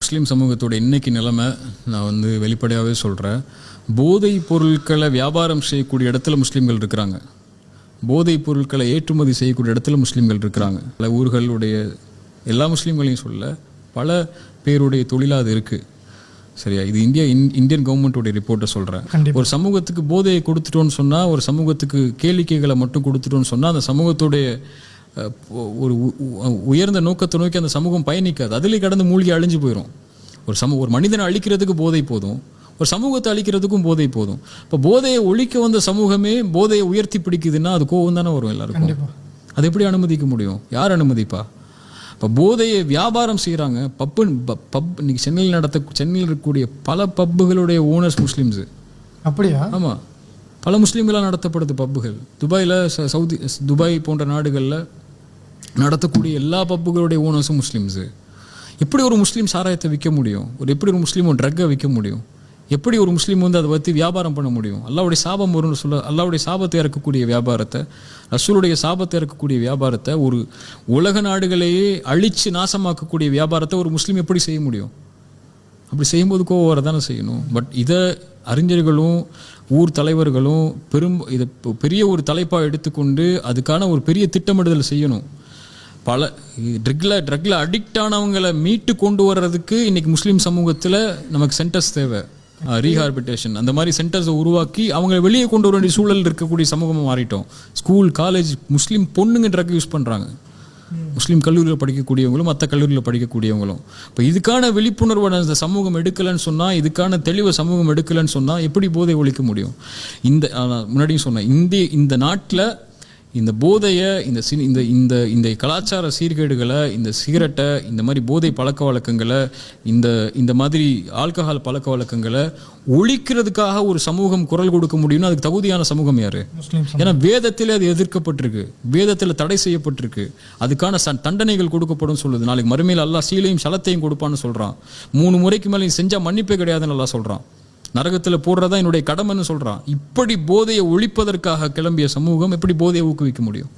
முஸ்லீம் சமூகத்தோட இன்னைக்கு நிலைமை நான் வந்து வெளிப்படையாகவே சொல்கிறேன். போதைப் பொருட்களை வியாபாரம் செய்யக்கூடிய இடத்துல முஸ்லீம்கள் இருக்கிறாங்க, போதைப் பொருட்களை ஏற்றுமதி செய்யக்கூடிய இடத்துல முஸ்லீம்கள் இருக்கிறாங்க. பல ஊர்களுடைய எல்லா முஸ்லீம்களையும் சொல்ல, பல பேருடைய தொழிலாக அது இருக்குது. சரியா? இது இந்தியன் கவர்மெண்ட்டோடைய ரிப்போர்ட்டை சொல்கிறேன். ஒரு சமூகத்துக்கு போதையை கொடுத்துட்டோன்னு சொன்னால், ஒரு சமூகத்துக்கு கேளிக்கைகளை மட்டும் கொடுத்துட்டோன்னு சொன்னால், அந்த சமூகத்துடைய ஒரு உயர்ந்த நோக்கத்தை நோக்கி அந்த சமூகம் பயணிக்காது, அதிலே கடந்து மூழ்கி அழிஞ்சு போயிடும். ஒரு மனிதனை அழிக்கிறதுக்கு போதை போதும், ஒரு சமூகத்தை அழிக்கிறதுக்கும் போதை போதும். இப்போ போதையை ஒழிக்க வந்த சமூகமே போதையை உயர்த்தி பிடிக்குதுன்னா அது கோவம் தானே வரும் எல்லாருக்கும். அது எப்படி அனுமதிக்க முடியும்? யார் அனுமதிப்பா? இப்போ போதையை வியாபாரம் செய்கிறாங்க. பப் இன்னைக்கு சென்னையில் இருக்கக்கூடிய பல பப்புகளுடைய ஓனர்ஸ் முஸ்லீம்ஸு. அப்படியா? ஆமாம், பல முஸ்லீம்களாக நடத்தப்படுது பப்புகள். துபாயில், துபாய் போன்ற நாடுகளில் நடத்தக்கூடிய எல்லா பப்புகளுடைய ஓனர்ஸும் முஸ்லீம்ஸு. எப்படி ஒரு முஸ்லீம் சாராயத்தை விற்க முடியும்? எப்படி ஒரு முஸ்லீம் ஒரு ட்ரக்கை விற்க முடியும்? எப்படி ஒரு முஸ்லீம் வந்து அதை பற்றி வியாபாரம் பண்ண முடியும்? அல்லாவுடைய சாபம் வரும்னு சொல்ல, அல்லாவுடைய சாபத்தை இறக்கக்கூடிய வியாபாரத்தை, ரசூலுடைய சாபத்தை இறக்கக்கூடிய வியாபாரத்தை, ஒரு உலக நாடுகளையே அழித்து நாசமாக்கக்கூடிய வியாபாரத்தை ஒரு முஸ்லீம் எப்படி செய்ய முடியும்? அப்படி செய்யும்போது கோவம் வரதானே செய்யணும். பட் இதை அறிஞர்களும் ஊர் தலைவர்களும் இதை பெரிய ஒரு தலைப்பாக எடுத்துக்கொண்டு அதுக்கான ஒரு பெரிய திட்டமிடுதல் செய்யணும். பல ட்ரக்ல அடிக்ட் ஆனவங்களை மீட்டு கொண்டு வர்றதுக்கு இன்னைக்கு முஸ்லீம் சமூகத்தில் நமக்கு சென்டர்ஸ் தேவை, ரீஹாபிலிட்டேஷன், அந்த மாதிரி சென்டர்ஸை உருவாக்கி அவங்களை வெளியே கொண்டு வர வேண்டிய சூழல் இருக்கக்கூடிய சமூகமாக மாறிட்டோம். ஸ்கூல், காலேஜ், முஸ்லீம் பொண்ணுங்க ட்ரக் யூஸ் பண்ணுறாங்க. முஸ்லீம் கல்லூரியில் படிக்கக்கூடியவங்களும் மற்ற கல்லூரியில் படிக்கக்கூடியவங்களும். இப்போ இதுக்கான விழிப்புணர்வை அந்த சமூகம் எடுக்கலைன்னு சொன்னால், இதுக்கான தெளிவை சமூகம் எடுக்கலைன்னு சொன்னால் எப்படி போதை ஒழிக்க முடியும்? முன்னாடியும் சொன்னேன், இந்த நாட்டில் இந்த போதையை, இந்த கலாச்சார சீர்கேடுகளை, இந்த சிகரெட்டை, இந்த மாதிரி போதை பழக்க வழக்கங்களை, இந்த மாதிரி ஆல்கஹால் பழக்க வழக்கங்களை ஒழிக்கிறதுக்காக ஒரு சமூகம் குரல் கொடுக்க முடியும்னா அதுக்கு தகுதியான சமூகம் யாரு? ஏன்னா வேதத்திலே அது எதிர்க்கப்பட்டிருக்கு, வேதத்தில் தடை செய்யப்பட்டிருக்கு, அதுக்கான தண்டனைகள் கொடுக்கப்படும் சொல்லுது. நாளைக்கு மறுமையில் அல்லாஹ் சீலையும் சலத்தையும் கொடுப்பான்னு சொல்றான். 3 முறைக்கு மேலே செஞ்சா மன்னிப்பே கிடையாதுன்னு அல்லாஹ் சொல்றான். நரகத்தில் போடுறதா என்னுடைய கடமைன்னு சொல்றான். இப்படி போதையை ஒழிப்பதற்காக கிளம்பிய சமூகம் எப்படி போதையை ஊக்குவிக்க முடியும்?